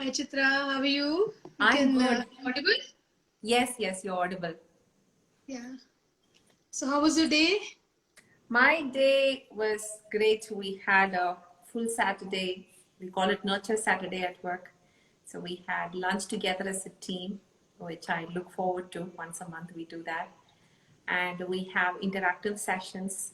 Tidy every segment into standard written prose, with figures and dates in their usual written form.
Hi Chitra, how are you? I'm good. Audible? Yes, you're audible. Yeah. So how was your day? My day was great. We had a full Saturday. We call it Nurture Saturday at work. So we had lunch together as a team, which I look forward to. Once a month we do that. And we have interactive sessions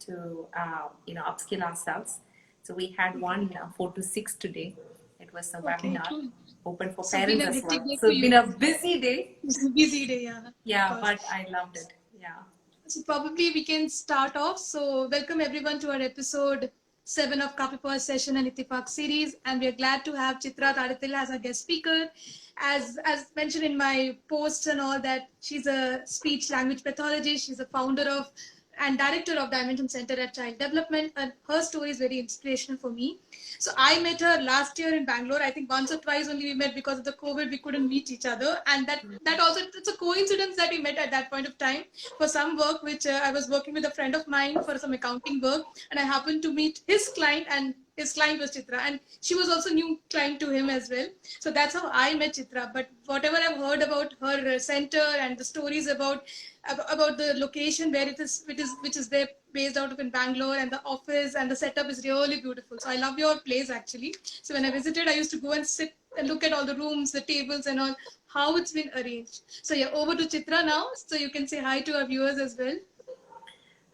to, upskill ourselves. So we had Okay. one 4 to 6 today. It was a Okay, webinar cool. open for So been parents a as hectic well. day So for it's been you. a busy day. It's a busy day, yeah, of Yeah, course. but I loved it. Yeah. So probably we can start off. So welcome everyone to our episode 7 of Kapi Poha session and Ittefaq series. And we are glad to have Chitra Thadathil as our guest speaker. As mentioned in my posts and all that, she's a speech language pathologist. She's a founder of and director of Dimension Center at Child Development. And her story is very inspirational for me. So I met her last year in Bangalore. I think once or twice only we met because of the COVID. We couldn't meet each other, and that also it's a coincidence that we met at that point of time for some work which I was working with a friend of mine for some accounting work, and I happened to meet his client, and his client was Chitra, and she was also new client to him as well. So that's how I met Chitra. But whatever I've heard about her center and the stories about the location where it is, which is there based out of in Bangalore, and the office and the setup is really beautiful. So I love your place actually. So when I visited, I used to go and sit and look at all the rooms, the tables and all, how it's been arranged. So yeah, over to Chitra now. So you can say hi to our viewers as well.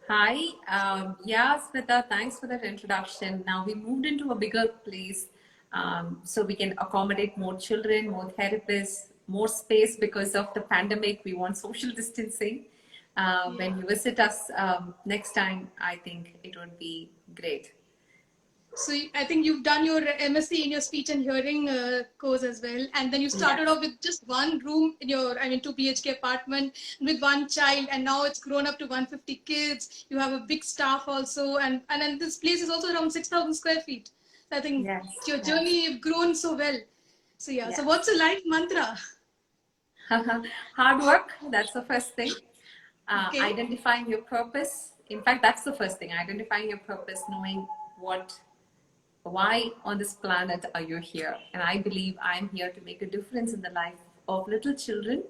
Hi. Yeah, Smita, thanks for that introduction. Now we moved into a bigger place so we can accommodate more children, more therapists, more space because of the pandemic. We want social distancing. Yeah. When you visit us next time, I think it would be great. So I think you've done your MSc in your speech and hearing course as well, and then you started Yes. off with just one room in your, I mean, 2 BHK apartment with one child, and now it's grown up to 150 kids. You have a big staff also, and then this place is also around 6,000 square feet. So I think Yes. your Yes. journey, you've grown so well. So yeah, so Yes. what's a life mantra? Hard work, that's the first thing. Okay. Identifying your purpose. In fact, that's the first thing. Identifying your purpose, knowing why on this planet are you here? And I believe I'm here to make a difference in the life of little children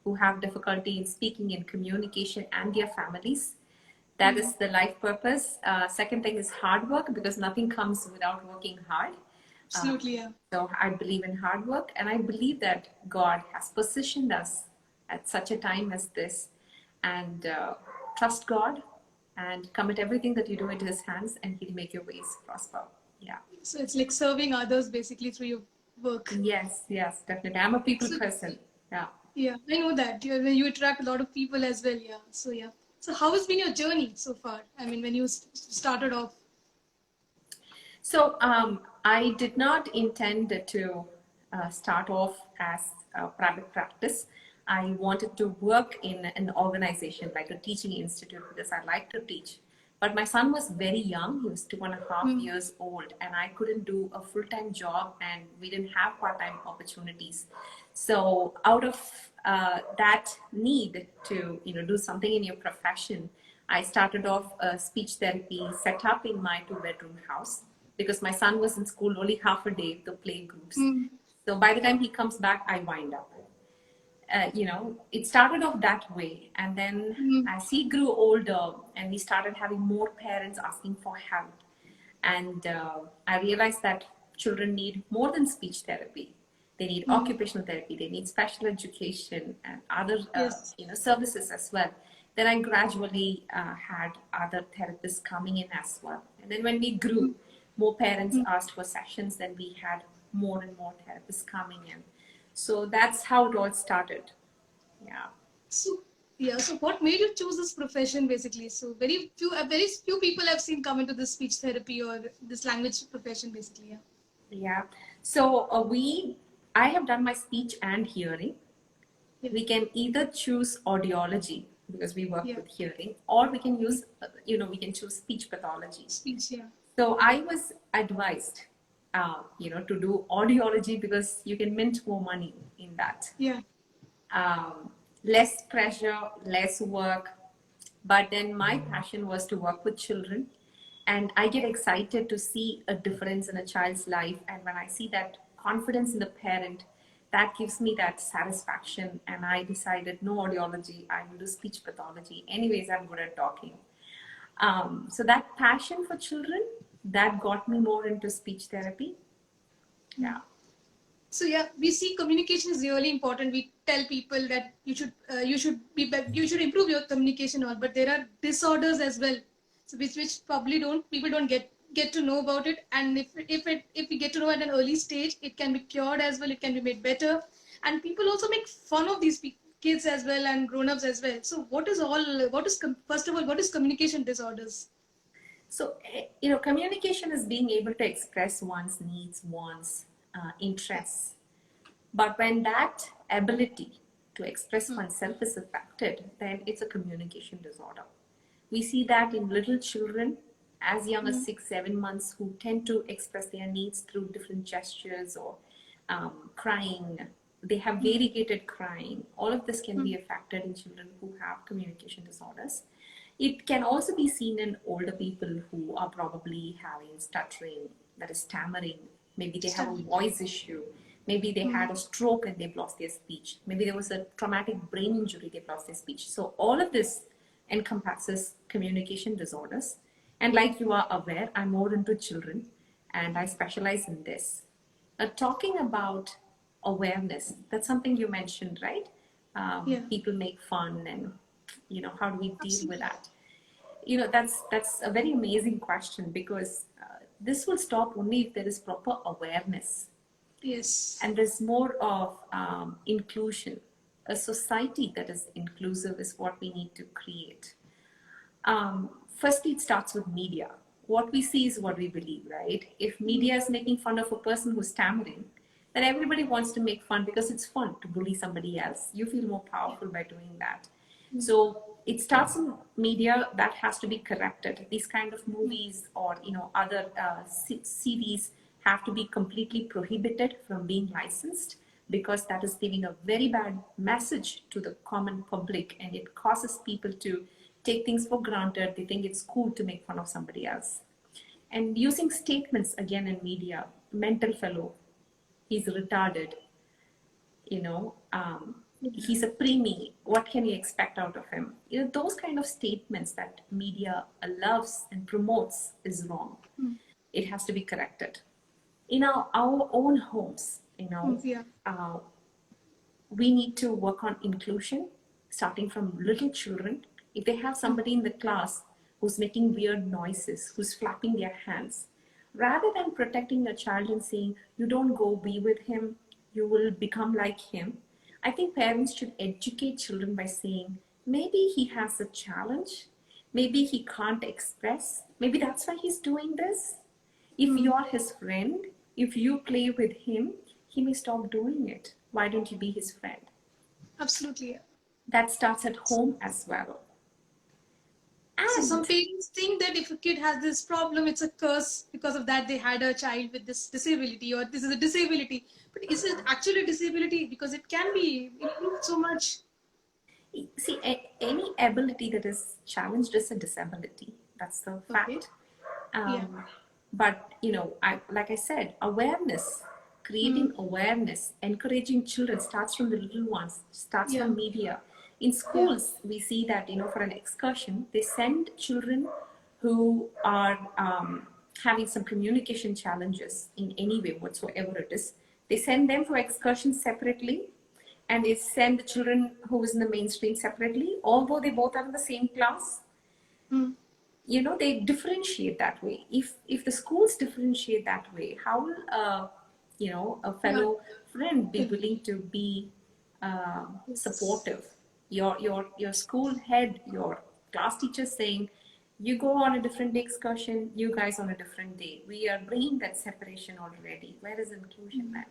who have difficulty in speaking and communication and their families. That is the life purpose. Second thing is hard work because nothing comes without working hard. Um, Absolutely, yeah. so I believe in hard work, and I believe that God has positioned us at such a time as this. And trust God and commit everything that you do into His hands, and He'll make your ways prosper. Yeah. So it's like serving others basically through your work. Yes, definitely. I'm a people So person. Yeah. yeah, I know that. You attract a lot of people as well. Yeah. So yeah. So how has been your journey so far? I mean, when you started off. So I did not intend to start off as a private practice. I wanted to work in an organization like a teaching institute because I like to teach. But my son was very young. He was 2.5 years old, and I couldn't do a full-time job, and we didn't have part-time opportunities. So out of that need to do something in your profession, I started off a speech therapy set up in my two-bedroom house because my son was in school only half a day, the play groups. Mm, So by the time he comes back, I wind up. It started off that way. And then mm, as he grew older and we started having more parents asking for help, and I realized that children need more than speech therapy. They need mm. occupational therapy, they need special education and other Yes. services as well. Then I gradually had other therapists coming in as well. And then when we Mm, grew, more parents mm. asked for sessions, then we had more and more therapists coming in. So that's how it all started. Yeah. So yeah. So what made you choose this profession basically? So very few people I've seen come into this speech therapy or this language profession basically. Yeah. Yeah. So I have done my speech and hearing. Yeah. We can either choose audiology because we work Yeah. with hearing, or we can use, we can choose speech pathology. Speech. Yeah. So I was advised, to do audiology because you can mint more money in that. Yeah. Less pressure, less work. But then my passion was to work with children. And I get excited to see a difference in a child's life. And when I see that confidence in the parent, that gives me that satisfaction. And I decided no audiology, I will do speech pathology. Anyways, I'm good at talking. So that passion for children, that got me more into speech therapy. Yeah. So yeah, we see communication is really important. We tell people that you should improve your communication, all, but there are disorders as well, so which probably people don't get to know about it. And if we get to know at an early stage, it can be cured as well. It can be made better, and people also make fun of these kids as well and grown-ups as well. So first of all, what is communication disorders? So, communication is being able to express one's needs, one's interests. But when that ability to express oneself is affected, then it's a communication disorder. We see that in little children as young as 6, 7 months who tend to express their needs through different gestures or crying. They have variegated crying. All of this can be affected in children who have communication disorders. It can also be seen in older people who are probably having stuttering, that is stammering. Maybe they have a voice issue. Maybe they had a stroke and they've lost their speech. Maybe there was a traumatic brain injury, they've lost their speech. So all of this encompasses communication disorders. And like you are aware, I'm more into children and I specialize in this. Talking about awareness, that's something you mentioned, right? People make fun and, how do we deal with that? That's a very amazing question, because this will stop only if there is proper awareness. Yes. And there's more of inclusion. A society that is inclusive is what we need to create. Firstly, it starts with media. What we see is what we believe, right? If media is making fun of a person who's stammering, then everybody wants to make fun because it's fun to bully somebody else. You feel more powerful by doing that. So it starts in media. That has to be corrected. These kind of movies or other series have to be completely prohibited from being licensed, because that is giving a very bad message to the common public, and it causes people to take things for granted. They think it's cool to make fun of somebody else. And using statements again in media, mental fellow, he's retarded, he's a preemie, what can you expect out of him? Those kind of statements that media loves and promotes is wrong. It has to be corrected. In our own homes, we need to work on inclusion, starting from little children. If they have somebody in the class who's making weird noises, who's flapping their hands, rather than protecting the child and saying, you don't go be with him, you will become like him, I think parents should educate children by saying, maybe he has a challenge, maybe he can't express, maybe that's why he's doing this. If you're his friend, if you play with him, he may stop doing it. Why don't you be his friend? Absolutely. That starts at home as well. So some parents think that if a kid has this problem, it's a curse. Because of that, they had a child with this disability, or this is a disability. But is it actually a disability? Because it can be improved so much. See, any ability that is challenged is a disability. That's the fact. But, like I said, awareness, creating awareness, encouraging children starts from the little ones, starts from media. In schools, we see that, for an excursion, they send children who are having some communication challenges in any way whatsoever it is. They send them for excursions separately, and they send the children who is in the mainstream separately, although they both are in the same class. They differentiate that way. If the schools differentiate that way, how will a fellow friend be willing to be supportive? Your school head, your class teacher saying, you go on a different day excursion, you guys on a different day. We are bringing that separation already. Where is inclusion then?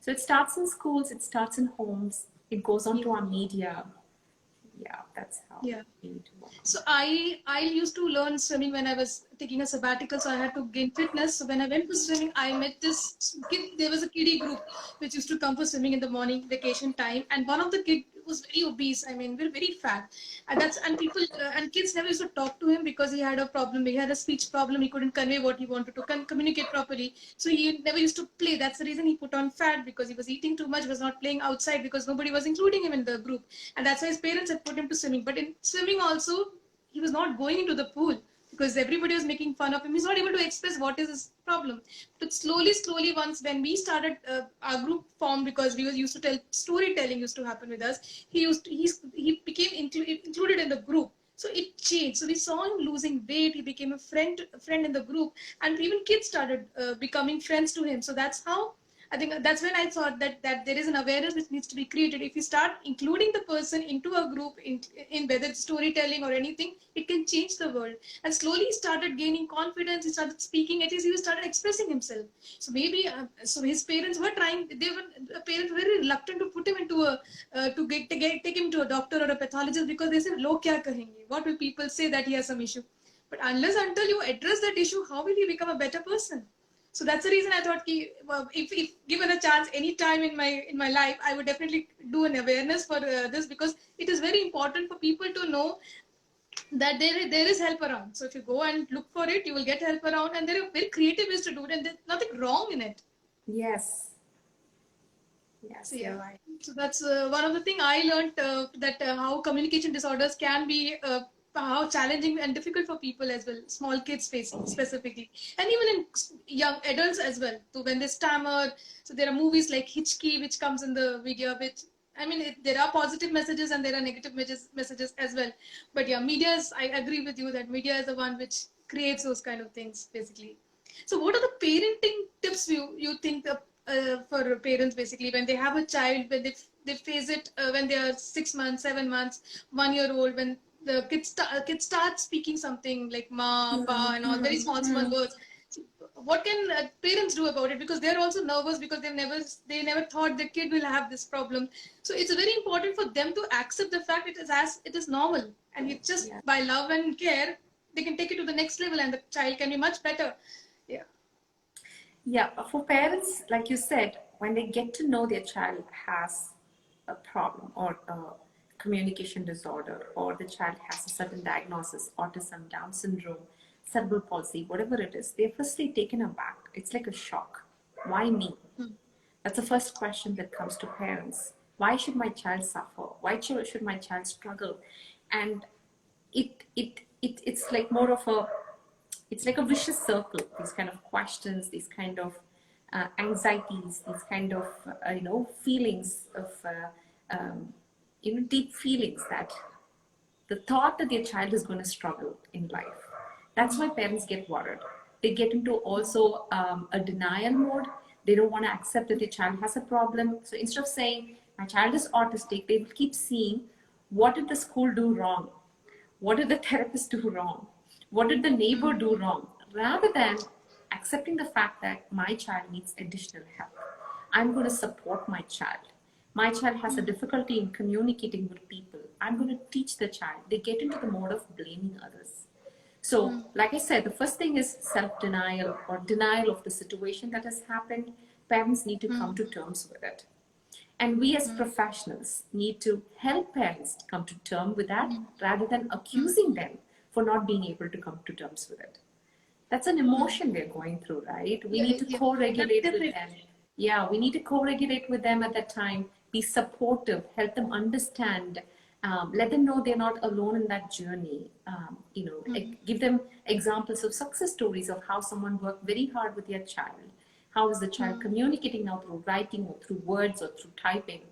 So it starts in schools, it starts in homes, it goes on to our media. Yeah, that's how we need to work. So I used to learn swimming when I was taking a sabbatical, so I had to gain fitness. So when I went for swimming, I met this kid. There was a kiddie group which used to come for swimming in the morning vacation time, and one of the kid was very obese. I mean, very fat, and people and kids never used to talk to him because he had a problem. He had a speech problem. He couldn't convey what he wanted to communicate properly. So he never used to play. That's the reason he put on fat, because he was eating too much, was not playing outside because nobody was including him in the group, and that's why his parents had put him to swimming. But in swimming also, he was not going into the pool because everybody was making fun of him. He's not able to express what is his problem. But slowly, once when we started our group formed, because we used to tell storytelling used to happen with us. He became included in the group. So it changed. So we saw him losing weight. He became a friend in the group, and even kids started becoming friends to him. So that's how I think that's when I thought that there is an awareness which needs to be created. If you start including the person into a group, in whether it's storytelling or anything, it can change the world. And slowly he started gaining confidence. He started speaking. At least he started expressing himself. So maybe so his parents were trying. Parents were very reluctant to put him into a take him to a doctor or a pathologist, because they said, "Log kya kahenge? What will people say that he has some issue?" But unless until you address that issue, how will he become a better person? So that's the reason I thought well, if given a chance any time in my life, I would definitely do an awareness for this, because it is very important for people to know that there is help around. So if you go and look for it, you will get help around, and there are very creative ways to do it, and there's nothing wrong in it. Yes. Yes, So you're yeah, right. so that's one of the thing I learned, that how communication disorders can be how challenging and difficult for people as well, small kids facing specifically, and even in young adults as well. So when they stammer, so there are movies like Hitchkey which comes in the video, which I mean, there are positive messages and there are negative messages as well. But yeah, I agree with you that media is the one which creates those kind of things basically. So what are the parenting tips you think for parents basically when they have a child, when they face it when they are 6 months, 7 months, 1 year old, when the kids start speaking something like ma, pa, and all very small words. So what can parents do about it? Because they're also nervous because they never thought their kid will have this problem. So it's very important for them to accept the fact it is normal, and it's just Yeah. by love and care they can take it to the next level, and the child can be much better. Yeah. Yeah, for parents, like you said, when they get to know their child has a problem or a communication disorder, or the child has a certain diagnosis, autism, Down syndrome, cerebral palsy, whatever it is, they're firstly taken aback. It's like a shock. Why me? That's the first question that comes to parents. Why should my child suffer? Why should my child struggle? And it's like more of a, it's like a vicious circle. These kind of questions, these kind of anxieties, these kind of feelings of deep feelings, that the thought that their child is going to struggle in life. That's why parents get worried. They get into also a denial mode. They don't want to accept that their child has a problem. So instead of saying, my child is autistic, they will keep seeing, what did the school do wrong? What did the therapist do wrong? What did the neighbor do wrong? Rather than accepting the fact that my child needs additional help, I'm going to support my child. My child has a difficulty in communicating with people. I'm going to teach the child. They get into the mode of blaming others. So, like I said, the first thing is self-denial or denial of the situation that has happened. Parents need to come to terms with it. And we as professionals need to help parents come to terms with that, rather than accusing them for not being able to come to terms with it. That's an emotion they're going through, right? We Yeah, need to yeah. co-regulate That's with it. them. Yeah, we need to co-regulate with them at that time, be supportive, help them understand, let them know they're not alone in that journey. Give them examples of success stories of how someone worked very hard with their child. How is the child communicating now through writing or through words or through typing?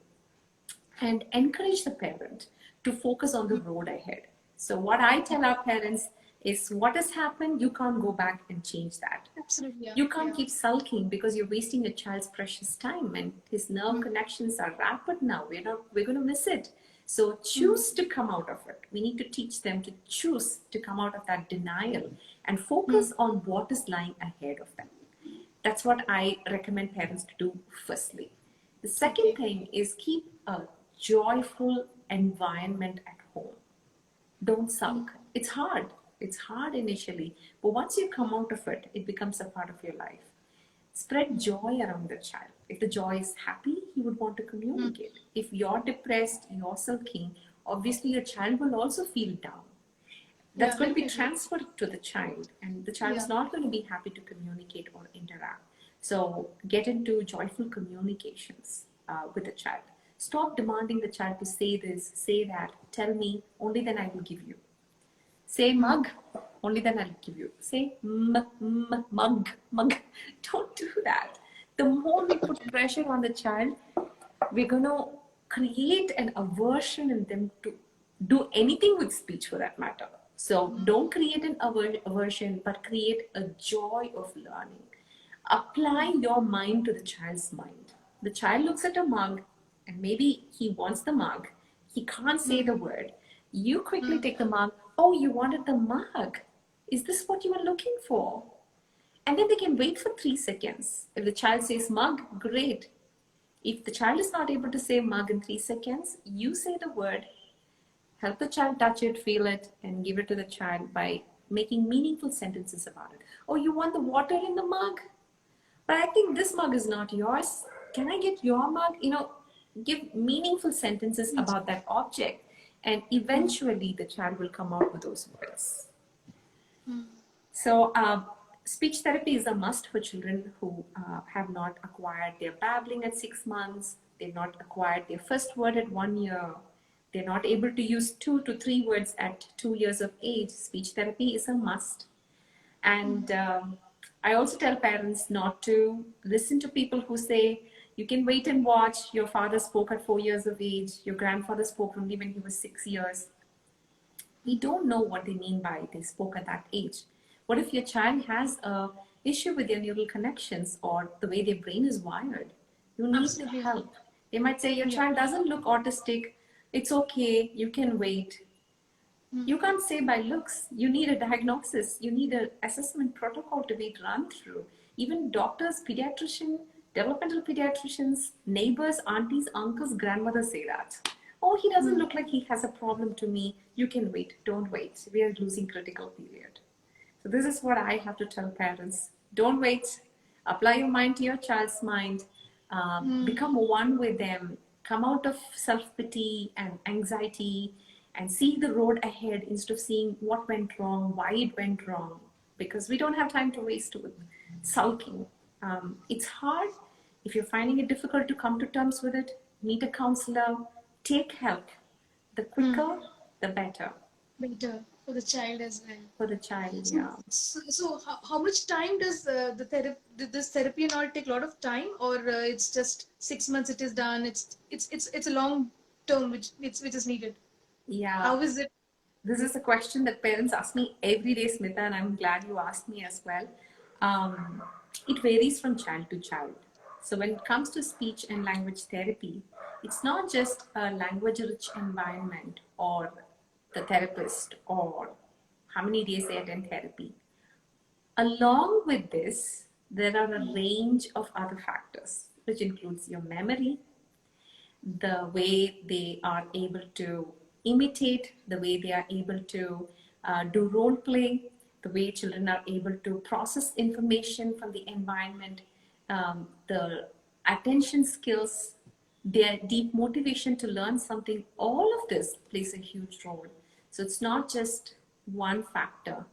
And encourage the parent to focus on the road ahead. So what I tell our parents is, what has happened, you can't go back and change that. Absolutely. Yeah. You can't Yeah. keep sulking because you're wasting your child's precious time, and his nerve connections are rapid now. We're going to miss it. So choose to come out of it. We need to teach them to choose to come out of that denial and focus on what is lying ahead of them. That's what I recommend parents to do firstly. The second thing is, keep a joyful environment at home. Don't sulk. It's hard. It's hard initially, but once you come out of it, it becomes a part of your life. Spread joy around the child. If the joy is happy, he would want to communicate. If you're depressed, you're sulking, obviously your child will also feel down. That's going to be transferred to the child, and the child is not going to be happy to communicate or interact. So get into joyful communications with the child. Stop demanding the child to say this, say that, tell me, only then I will give you. Say mug, only then I'll give you. Say mug. Don't do that. The more we put pressure on the child, we're going to create an aversion in them to do anything with speech for that matter. So don't create an aversion, but create a joy of learning. Apply your mind to the child's mind. The child looks at a mug and maybe he wants the mug. He can't say the word. You quickly take the mug. Oh, you wanted the mug. Is this what you were looking for? And then they can wait for 3 seconds. If the child says mug, great. If the child is not able to say mug in 3 seconds, you say the word, help the child touch it, feel it, and give it to the child by making meaningful sentences about it. Oh, you want the water in the mug? But I think this mug is not yours. Can I get your mug? Give meaningful sentences about that object. And eventually the child will come out with those words. So speech therapy is a must for children who have not acquired their babbling at 6 months. They've not acquired their first word at 1 year. They're not able to use 2 to 3 words at 2 years of age. Speech therapy is a must. And I also tell parents not to listen to people who say, you can wait and watch. Your father spoke at 4 years of age. Your grandfather spoke only when he was 6 years. We don't know what they mean by they spoke at that age. What if your child has an issue with their neural connections or the way their brain is wired? You need to help. They might say, your child doesn't look autistic. It's okay. You can wait. You can't say by looks. You need a diagnosis. You need an assessment protocol to be run through. Even doctors, pediatricians, developmental pediatricians, neighbors, aunties, uncles, grandmothers say that. Oh, he doesn't look like he has a problem to me. You can wait. Don't wait. We are losing critical period. So this is what I have to tell parents. Don't wait. Apply your mind to your child's mind. Become one with them. Come out of self-pity and anxiety and see the road ahead instead of seeing what went wrong, why it went wrong. Because we don't have time to waste with sulking. It's hard. If you're finding it difficult to come to terms with it, meet a counselor, take help. The quicker, the better. Better for the child as well. For the child, So how much time does this therapy and all take? A lot of time, or it's just 6 months? It is done. It's a long term which is needed. Yeah. How is it? This is a question that parents ask me every day, Smita, and I'm glad you asked me as well. It varies from child to child. So when it comes to speech and language therapy, it's not just a language-rich environment or the therapist or how many days they attend therapy. Along with this, there are a range of other factors, which includes your memory, the way they are able to imitate, the way they are able to do role play, the way children are able to process information from the environment, the attention skills, their deep motivation to learn something. All of this plays a huge role. So it's not just one factor.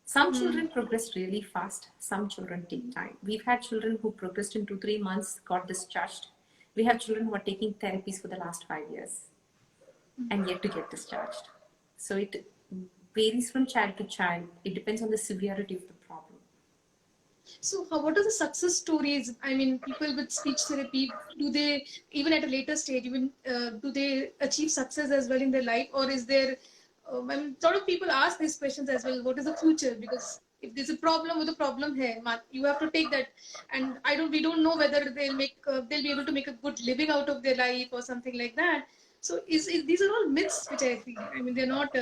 Some children progress really fast. Some children take time. We've had children who progressed in 2-3 months, got discharged. We have children who are taking therapies for the last 5 years and yet to get discharged. So it varies from child to child. It depends on the severity of the problem. So what are the success stories? I mean, people with speech therapy, do they, even at a later stage, even do they achieve success as well in their life? Or is there, I mean, sort of people ask these questions as well, what is the future? Because if there's a problem with a problem here, you have to take that. And we don't know whether they'll be able to make a good living out of their life or something like that. So these are all myths, which I feel. I mean, they're not,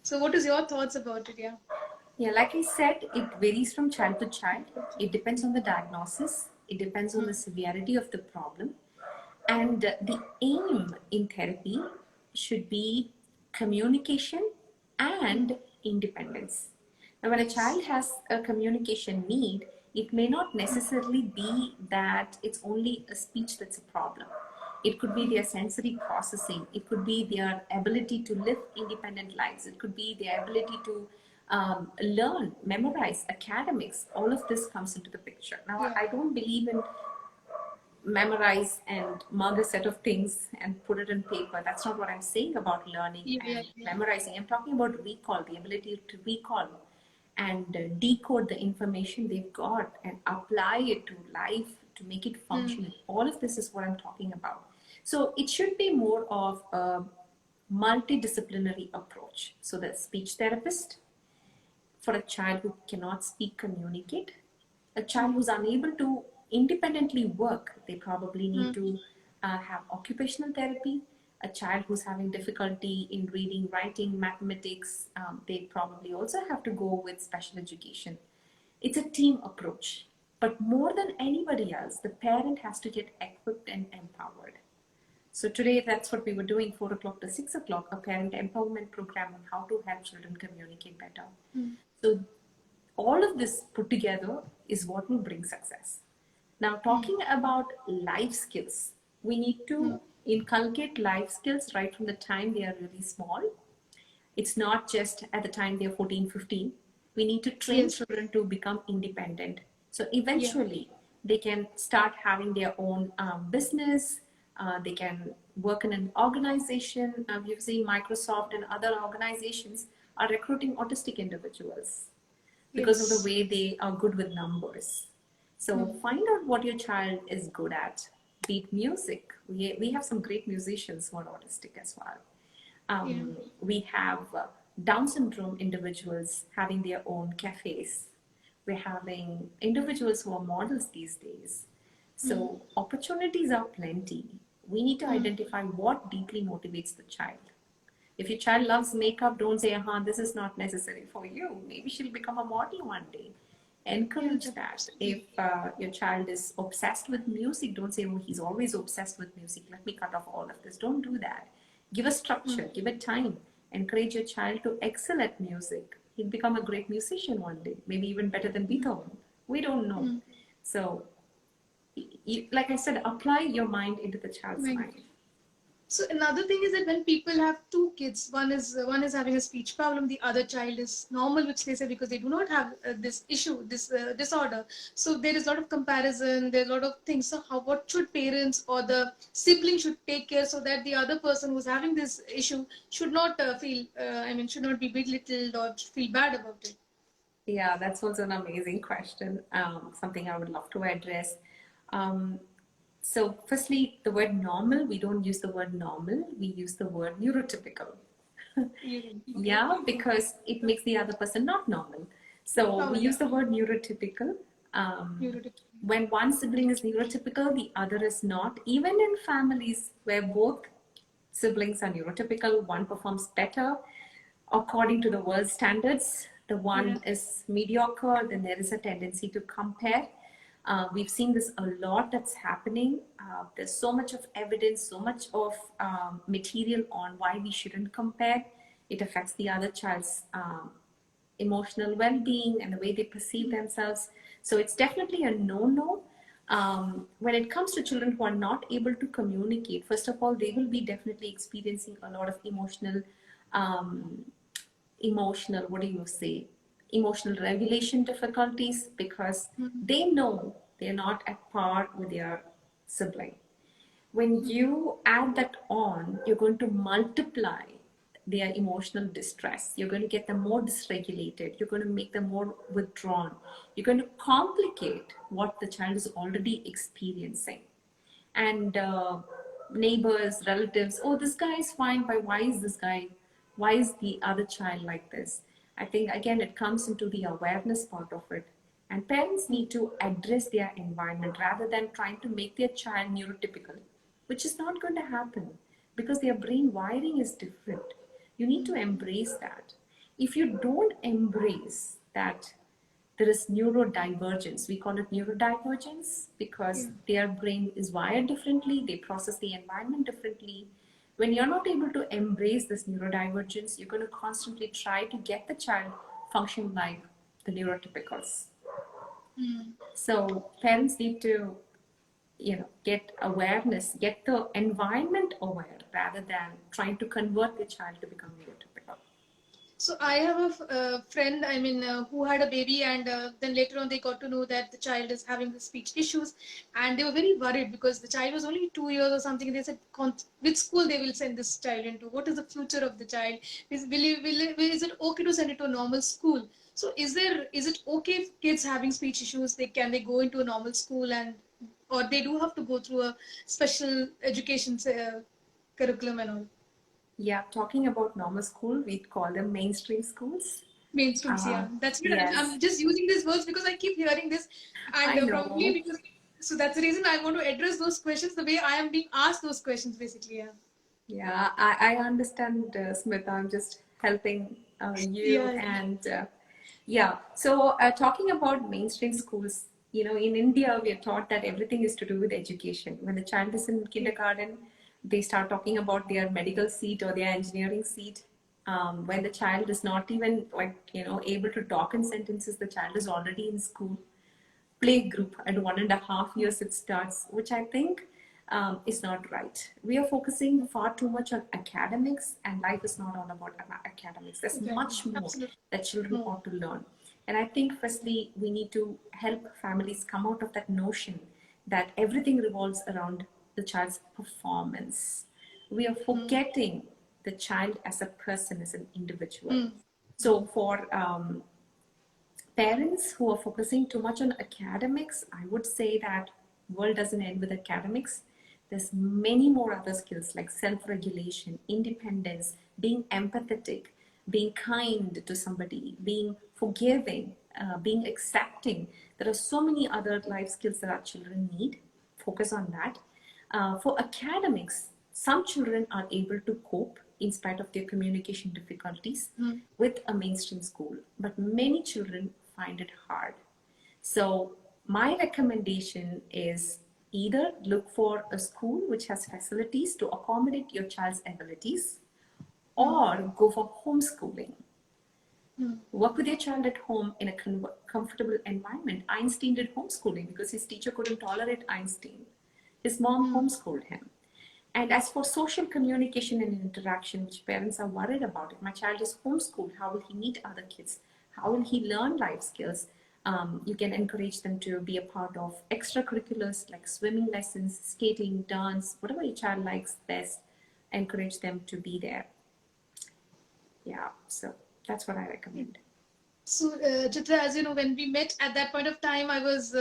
so what is your thoughts about it? Yeah, like I said, it varies from child to child. It depends on the diagnosis. It depends on the severity of the problem. And the aim in therapy should be communication and independence. Now, when a child has a communication need, it may not necessarily be that it's only a speech that's a problem. It could be their sensory processing. It could be their ability to live independent lives. It could be their ability to learn, memorize, academics. All of this comes into the picture. Now, Yeah. I don't believe in memorize and mug a set of things and put it in paper. That's not what I'm saying about learning Yeah. and memorizing. I'm talking about recall, the ability to recall and decode the information they've got and apply it to life to make it functional. All of this is what I'm talking about. So it should be more of a multidisciplinary approach. So the speech therapist for a child who cannot speak, communicate, a child who's unable to independently work, they probably need to have occupational therapy. A child who's having difficulty in reading, writing, mathematics, they probably also have to go with special education. It's a team approach. But more than anybody else, the parent has to get equipped and empowered. So today, that's what we were doing, 4 o'clock to 6 o'clock, a parent empowerment program on how to help children communicate better. So all of this put together is what will bring success. Now, talking about life skills, we need to inculcate life skills right from the time they are really small. It's not just at the time they're 14, 15. We need to train children to become independent. So eventually, they can start having their own business. They can work in an organization. You've seen Microsoft and other organizations are recruiting autistic individuals because of the way they are good with numbers. So find out what your child is good at. Be it music. We have some great musicians who are autistic as well. We have Down syndrome individuals having their own cafes. We're having individuals who are models these days. So opportunities are plenty. We need to identify what deeply motivates the child. If your child loves makeup, don't say, this is not necessary for you. Maybe she'll become a model one day. Encourage that. If your child is obsessed with music, don't say, he's always obsessed with music. Let me cut off all of this. Don't do that. Give a structure, give it time. Encourage your child to excel at music. He'll become a great musician one day, maybe even better than Beethoven. We don't know. So, like I said, apply your mind into the child's mind. So another thing is that when people have two kids, one is having a speech problem, the other child is normal, which they say because they do not have this issue, this disorder. So there is a lot of comparison, there's a lot of things. So what should parents or the sibling should take care so that the other person who's having this issue should not should not be belittled or feel bad about it? Yeah, that's also an amazing question. Something I would love to address. So firstly, the word normal, we don't use the word normal, we use the word neurotypical. Yeah, because it makes the other person not normal. So we use the word neurotypical. When one sibling is neurotypical, the other is not. Even in families where both siblings are neurotypical, one performs better according to the world standards, the one is mediocre, then there is a tendency to compare. We've seen this a lot that's happening. There's so much of evidence, so much of material on why we shouldn't compare. It affects the other child's emotional well-being and the way they perceive themselves. So it's definitely a no-no. When it comes to children who are not able to communicate, first of all, they will be definitely experiencing a lot of emotional, emotional regulation difficulties because they know they're not at par with their sibling. When you add that on, you're going to multiply their emotional distress. You're going to get them more dysregulated. You're going to make them more withdrawn. You're going to complicate what the child is already experiencing. And neighbors, relatives, this guy is fine, but why is the other child like this? I think, again, it comes into the awareness part of it. And parents need to address their environment rather than trying to make their child neurotypical, which is not going to happen because their brain wiring is different. You need to embrace that. If you don't embrace that there is neurodivergence, we call it neurodivergence because their brain is wired differently, they process the environment differently. When you're not able to embrace this neurodivergence, you're going to constantly try to get the child function like the neurotypicals. So parents need to, get awareness, get the environment aware rather than trying to convert the child to become neurotypical. So I have a friend, who had a baby, and then later on they got to know that the child is having the speech issues, and they were very worried because the child was only 2 years or something. They said, which school they will send this child into? What is the future of the child? Is it okay to send it to a normal school? So is it okay if kids having speech issues, can they go into a normal school, or they do have to go through a special education curriculum and all? Yeah, talking about normal school, we'd call them mainstream schools. Mainstreams, yeah. That's what I'm Yes, just using these words because I keep hearing this, and I probably know. because so that's the reason I want to address those questions the way I am being asked those questions, basically. Yeah. Yeah, I understand, Smita. I'm just helping you. Yeah. And yeah, so talking about mainstream schools, in India, we are taught that everything is to do with education. When the child is in kindergarten, they start talking about their medical seat or their engineering seat. When the child is not even able to talk in sentences, the child is already in school. Play group at 1.5 years it starts, which I think is not right. We are focusing far too much on academics, and life is not all about academics. There's Okay. much more Absolutely. that children No. ought to learn. And I think, firstly, we need to help families come out of that notion that everything revolves around the child's performance. We are forgetting the child as a person, as an individual. So, for parents who are focusing too much on academics, I would say that world doesn't end with academics. There's many more other skills like self-regulation, independence, being empathetic, being kind to somebody, being forgiving, being accepting. There are so many other life skills that our children need. Focus on that. For academics, some children are able to cope in spite of their communication difficulties with a mainstream school, but many children find it hard. So, my recommendation is either look for a school which has facilities to accommodate your child's abilities or go for homeschooling. Work with your child at home in a comfortable environment. Einstein did homeschooling because his teacher couldn't tolerate Einstein. His mom homeschooled him. And as for social communication and interaction, which parents are worried about, if my child is homeschooled, how will he meet other kids? How will he learn life skills? You can encourage them to be a part of extracurriculars like swimming lessons, skating, dance, whatever your child likes best, encourage them to be there. Yeah, so that's what I recommend. So, Chitra, as you know, when we met at that point of time, I was,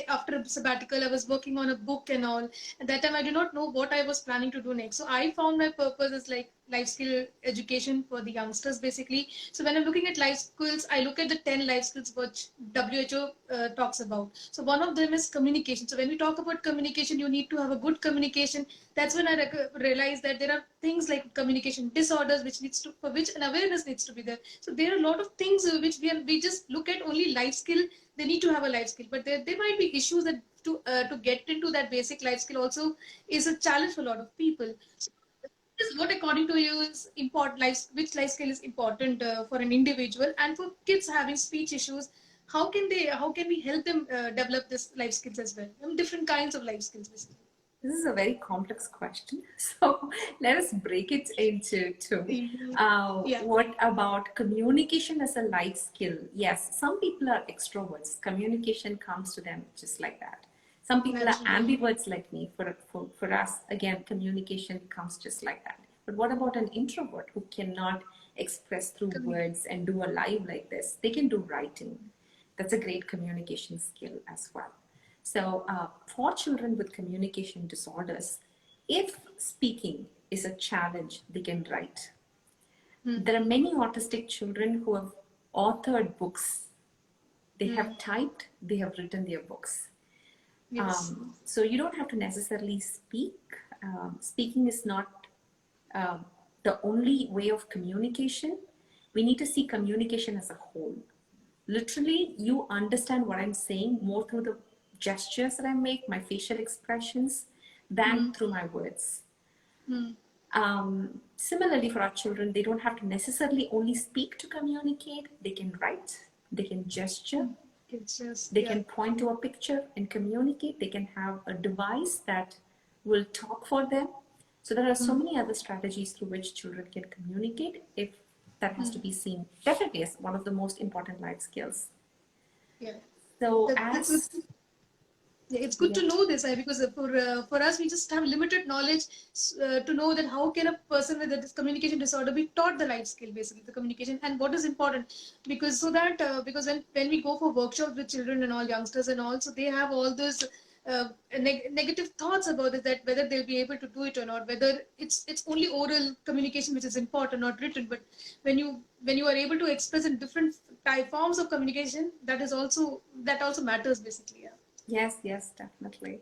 after a sabbatical, I was working on a book and all. At that time, I did not know what I was planning to do next. So, I found my purpose as like life skill education for the youngsters, basically. So, when I'm looking at life skills, I look at the 10 life skills which WHO talks about. So, one of them is communication. So, when we talk about communication, you need to have a good communication. That's when I realized that there are things like communication disorders for which an awareness needs to be there. So there are a lot of things which we just look at only life skill. They need to have a life skill, but there might be issues that to get into that basic life skill also is a challenge for a lot of people. So what according to you is important which life skill is important for an individual, and for kids having speech issues, how can we help them develop this life skills as well? Different kinds of life skills, basically. This is a very complex question. So let us break it into two. Yeah. What about communication as a life skill? Yes, some people are extroverts. Communication comes to them just like that. Some people are Naturally. ambiverts like me. For us, again, communication comes just like that. But what about an introvert who cannot express through words and do a live like this? They can do writing. That's a great communication skill as well. So, for children with communication disorders, if speaking is a challenge, they can write. There are many autistic children who have authored books. They have typed, they have written their books. Yes. So, you don't have to necessarily speak. Speaking is not the only way of communication. We need to see communication as a whole. Literally, you understand what I'm saying more through the gestures that I make, my facial expressions, than through my words. Similarly, for our children, they don't have to necessarily only speak to communicate. They can write, they can gesture, It's just, they can point to a picture and communicate. They can have a device that will talk for them. So there are so many other strategies through which children can communicate, if that has to be seen definitely as one of the most important life skills. Yeah. So That's yeah, it's good to know this, because for us we just have limited knowledge to know that how can a person with a communication disorder be taught the life skill, basically the communication, and what is important, because so that because when we go for workshops with children and all youngsters and all, so they have all those negative thoughts about it, that whether they'll be able to do it or not, whether it's only oral communication which is important, not written, but when you are able to express in different type forms of communication, that also matters, basically. Yeah. yes, definitely.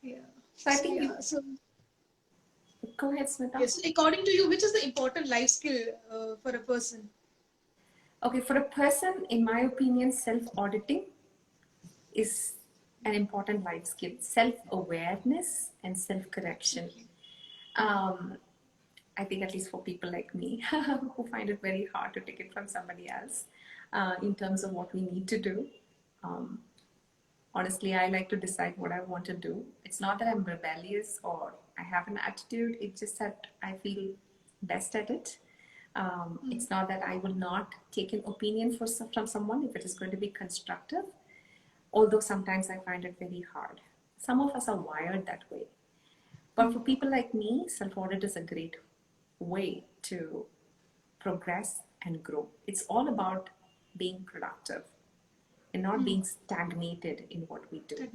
Yeah. So I So think you yeah. So go ahead, Smita. yes. According to you, which is the important life skill for a person? Okay, for a person, in my opinion, self-auditing is an important life skill. Self-awareness and self-correction. Um, I think at least for people like me who find it very hard to take it from somebody else in terms of what we need to do. Um, Honestly, I like to decide what I want to do. It's not that I'm rebellious or I have an attitude. It's just that I feel best at it. It's not that I will not take an opinion from someone if it is going to be constructive, although sometimes I find it very hard. Some of us are wired that way. But for people like me, self-audit is a great way to progress and grow. It's all about being productive and not being stagnated in what we do.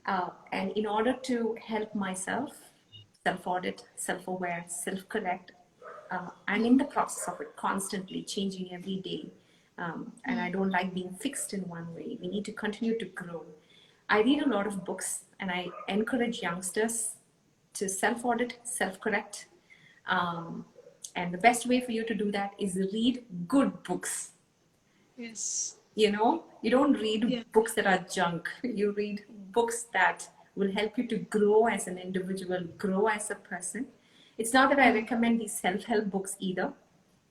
And in order to help myself self-audit, self-aware, self-correct, and in the process of it, constantly changing every day, and I don't like being fixed in one way. We need to continue to grow. I read a lot of books, and I encourage youngsters to self-audit, self-correct. And the best way for you to do that is read good books. Yes. You don't read Yeah. books that are junk. You read books that will help you to grow as an individual, grow as a person. It's not that I recommend these self-help books either,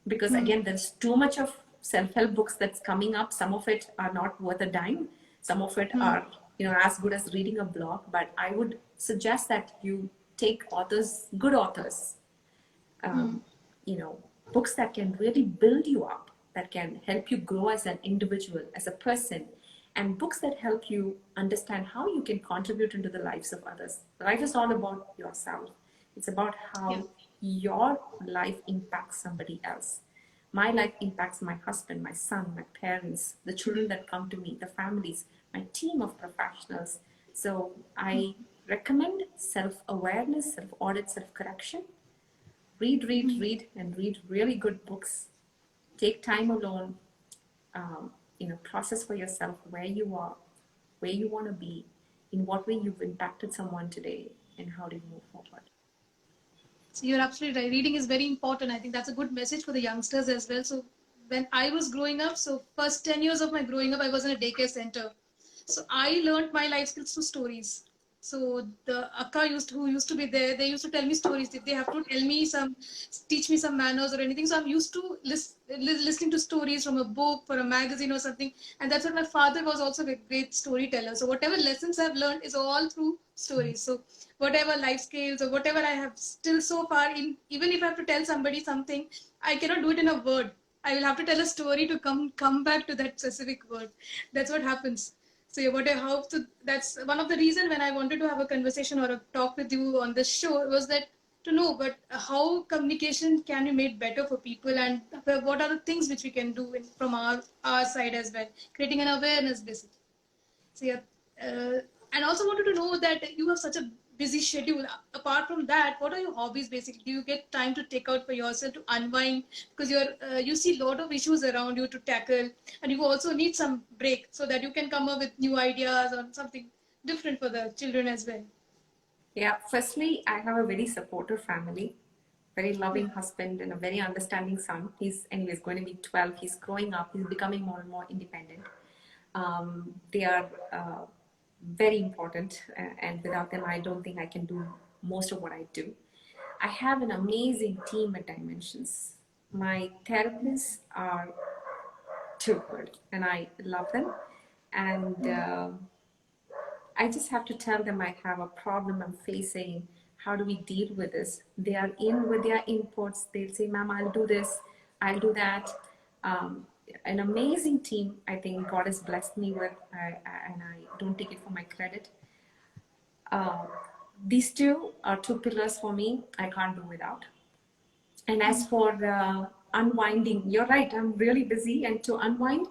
because again, there's too much of self-help books that's coming up. Some of it are not worth a dime. Some of it are, as good as reading a blog. But I would suggest that you take good authors, um, books that can really build you up, that can help you grow as an individual, as a person, and books that help you understand how you can contribute into the lives of others. Life is all about yourself. It's about how your life impacts somebody else. My life impacts my husband, my son, my parents, the children that come to me, the families, my team of professionals. So I recommend self-awareness, self-audit, self-correction. Read, and read really good books. Take time alone. Process for yourself where you are, where you want to be, in what way you've impacted someone today, and how do you move forward. So you're absolutely right. Reading is very important. I think that's a good message for the youngsters as well. So when I was growing up, so first 10 years of my growing up, I was in a daycare center. So I learned my life skills through stories. So the akka who used to be there, they used to tell me stories. If they have to teach me some manners or anything. So I'm used to listening to stories from a book or a magazine or something. And that's what my father was also a great storyteller. So whatever lessons I've learned is all through stories. So whatever life skills or whatever I have still so far in, even if I have to tell somebody something, I cannot do it in a word. I will have to tell a story to come back to that specific word. That's what happens. So yeah, that's one of the reason when I wanted to have a conversation or a talk with you on this show was that to know, but how communication can be made better for people, and what are the things which we can do from our side as well, creating an awareness basically. So yeah, and also wanted to know that you have such a busy schedule. Apart from that, what are your hobbies basically? Do you get time to take out for yourself to unwind? Because you see a lot of issues around you to tackle, and you also need some break so that you can come up with new ideas or something different for the children as well. Yeah, firstly, I have a very supportive family, very loving husband, and a very understanding son. He's anyways going to be 12. He's growing up. He's becoming more and more independent. They are very important, and without them, I don't think I can do most of what I do. I have an amazing team at Dimensions. My therapists are too good, and I love them. And I just have to tell them I have a problem I'm facing. How do we deal with this? They are in with their inputs. They'll say, "Ma'am, I'll do this. I'll do that." Um, an amazing team. I think God has blessed me with, and I don't take it for my credit. Uh, these two are two pillars for me. I can't do without. And as for unwinding, you're right, I'm really busy. And to unwind,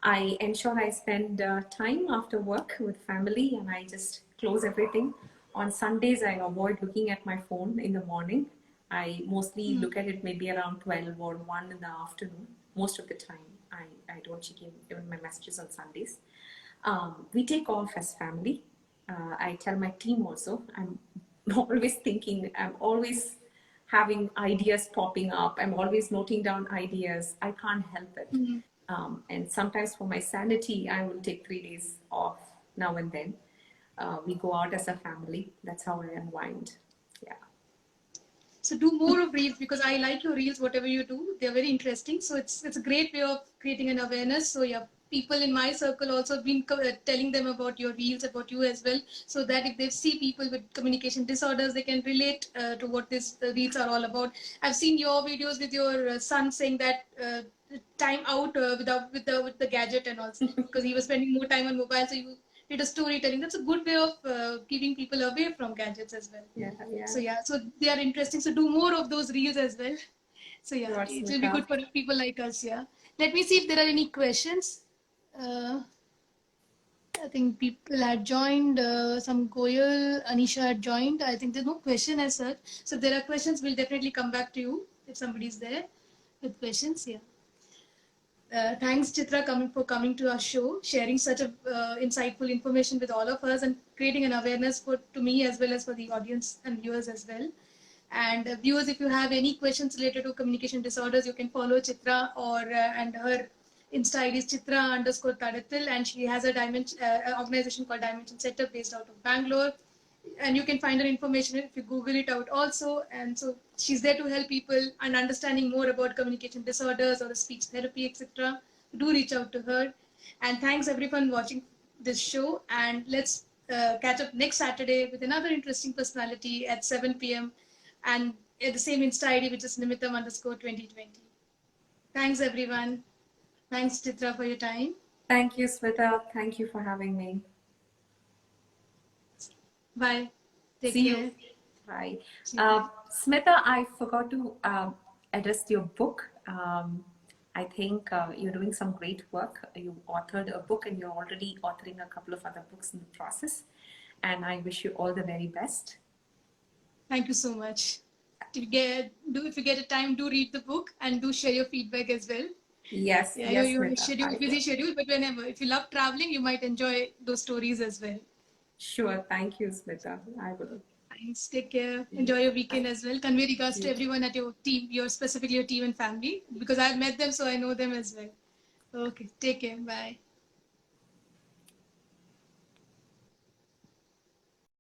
I ensure I spend time after work with family, and I just close everything. On Sundays, I avoid looking at my phone in the morning. I mostly look at it maybe around 12 or 1 in the afternoon. Most of the time, I don't check in even my messages on Sundays. We take off as family. I tell my team also, I'm always thinking, I'm always having ideas popping up. I'm always noting down ideas. I can't help it. And sometimes for my sanity, I will take 3 days off now and then. We go out as a family. That's how I unwind. Yeah. So do more of reels, because I like your reels, whatever you do. They're very interesting. So it's a great way of creating an awareness. So yeah, people in my circle also have been telling them about your reels, about you as well, so that if they see people with communication disorders, they can relate to what these reels are all about. I've seen your videos with your son saying that time out with the gadget and all, because he was spending more time on mobile. So you did a storytelling. That's a good way of keeping people away from gadgets as well. Yeah. So they are interesting. So do more of those reels as well. So yeah, Sure, it will be Smita. good for people like us. Yeah. Let me see if there are any questions. I think people had joined. Some Goyal, Anisha had joined. I think there's no question as such. So if there are questions, we'll definitely come back to you if somebody's there with questions. Yeah. Thanks, Chitra, for coming to our show, sharing such a insightful information with all of us, and creating an awareness to me as well as for the audience and viewers as well. And viewers, if you have any questions related to communication disorders, you can follow Chitra and her Insta ID is Chitra_Thadathil, and she has a organization called Dimension Setup based out of Bangalore. And you can find her information if you Google it out also. And so she's there to help people and understanding more about communication disorders or the speech therapy, etc. Do reach out to her. And thanks everyone watching this show. And let's catch up next Saturday with another interesting personality at 7 p.m. and at the same Insta ID, which is NiMiTHAM_2020. Thanks everyone. Thanks Chitra for your time. Thank you, Smita. Thank you for having me. Bye. Take See care. you. Bye. Smita, I forgot to address your book. I think you're doing some great work. You authored a book and you're already authoring a couple of other books in the process. And I wish you all the very best. Thank you so much. If you get a time, do read the book and do share your feedback as well. Yes, yeah, yes, you're busy schedule, but whenever, if you love traveling, you might enjoy those stories as well. Sure, thank you, Smita. I will. Thanks. Take care. Enjoy your weekend as well. Convey regards to everyone at your team, specifically your team and family, because I've met them, so I know them as well. Okay, take care. Bye.